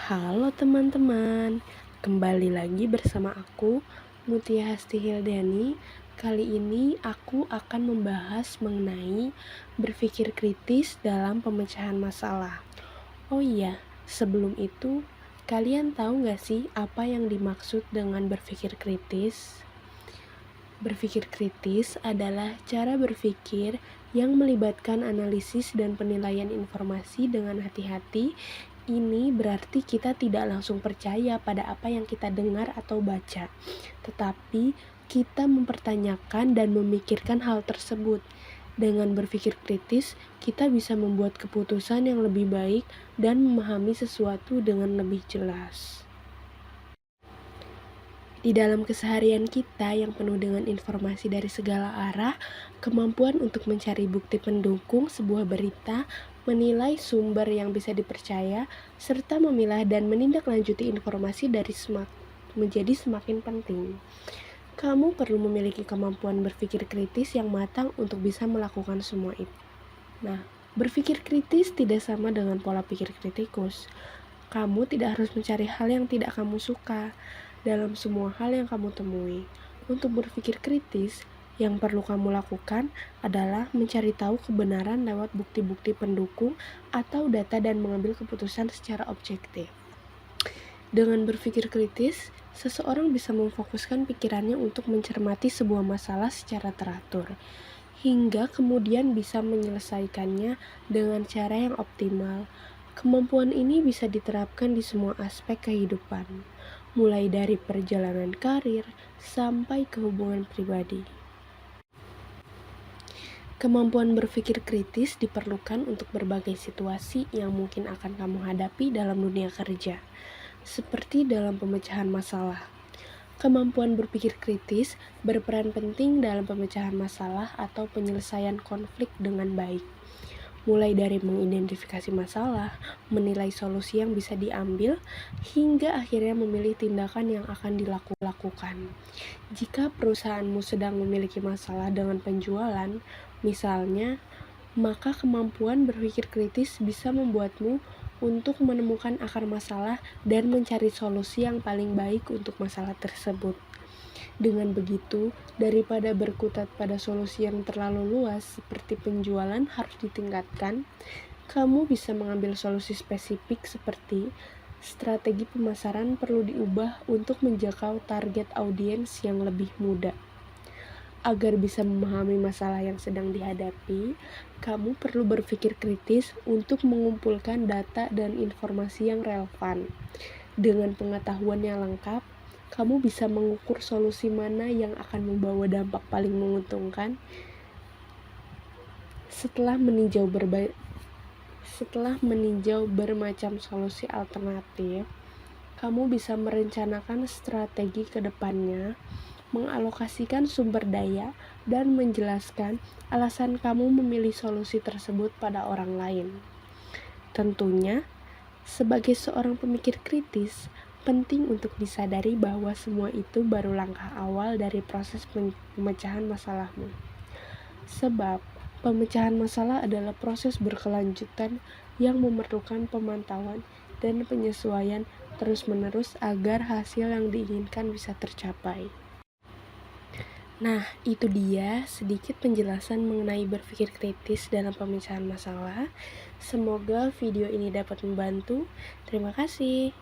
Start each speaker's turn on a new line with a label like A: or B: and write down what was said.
A: Halo teman-teman, kembali lagi bersama aku, Mutia Hasti Hildani. Kali ini aku akan membahas mengenai berpikir kritis dalam pemecahan masalah. Oh iya, sebelum itu, kalian tahu gak sih apa yang dimaksud dengan berpikir kritis? Berpikir kritis adalah cara berpikir yang melibatkan analisis dan penilaian informasi dengan hati-hati. Ini berarti kita tidak langsung percaya pada apa yang kita dengar atau baca, tetapi kita mempertanyakan dan memikirkan hal tersebut. Dengan berpikir kritis, kita bisa membuat keputusan yang lebih baik dan memahami sesuatu dengan lebih jelas. Di dalam keseharian kita yang penuh dengan informasi dari segala arah, kemampuan untuk mencari bukti pendukung sebuah berita, menilai sumber yang bisa dipercaya, serta memilah dan menindaklanjuti informasi menjadi semakin penting. Kamu perlu memiliki kemampuan berpikir kritis yang matang untuk bisa melakukan semua itu. Nah, berpikir kritis tidak sama dengan pola pikir kritikus. Kamu tidak harus mencari hal yang tidak kamu suka dalam semua hal yang kamu temui. Untuk berpikir kritis, yang perlu kamu lakukan adalah mencari tahu kebenaran lewat bukti-bukti pendukung atau data dan mengambil keputusan secara objektif. Dengan berpikir kritis, seseorang bisa memfokuskan pikirannya untuk mencermati sebuah masalah secara teratur, hingga kemudian bisa menyelesaikannya dengan cara yang optimal. Kemampuan ini bisa diterapkan di semua aspek kehidupan, mulai dari perjalanan karir sampai ke hubungan pribadi. Kemampuan berpikir kritis diperlukan untuk berbagai situasi yang mungkin akan kamu hadapi dalam dunia kerja, seperti dalam pemecahan masalah. Kemampuan berpikir kritis berperan penting dalam pemecahan masalah atau penyelesaian konflik dengan baik. Mulai dari mengidentifikasi masalah, menilai solusi yang bisa diambil, hingga akhirnya memilih tindakan yang akan dilakukan. Jika perusahaanmu sedang memiliki masalah dengan penjualan, misalnya, maka kemampuan berpikir kritis bisa membuatmu untuk menemukan akar masalah dan mencari solusi yang paling baik untuk masalah tersebut. Dengan begitu, daripada berkutat pada solusi yang terlalu luas seperti penjualan harus ditingkatkan, kamu bisa mengambil solusi spesifik seperti strategi pemasaran perlu diubah untuk menjangkau target audiens yang lebih muda. Agar bisa memahami masalah yang sedang dihadapi, kamu perlu berpikir kritis untuk mengumpulkan data dan informasi yang relevan. Dengan pengetahuan yang lengkap, kamu bisa mengukur solusi mana yang akan membawa dampak paling menguntungkan. Setelah meninjau bermacam solusi alternatif, kamu bisa merencanakan strategi ke depannya, mengalokasikan sumber daya, dan menjelaskan alasan kamu memilih solusi tersebut pada orang lain. Tentunya, sebagai seorang pemikir kritis, penting untuk disadari bahwa semua itu baru langkah awal dari proses pemecahan masalahmu. Sebab, pemecahan masalah adalah proses berkelanjutan yang memerlukan pemantauan dan penyesuaian terus-menerus agar hasil yang diinginkan bisa tercapai. Nah, itu dia sedikit penjelasan mengenai berpikir kritis dalam pemecahan masalah. Semoga video ini dapat membantu. Terima kasih.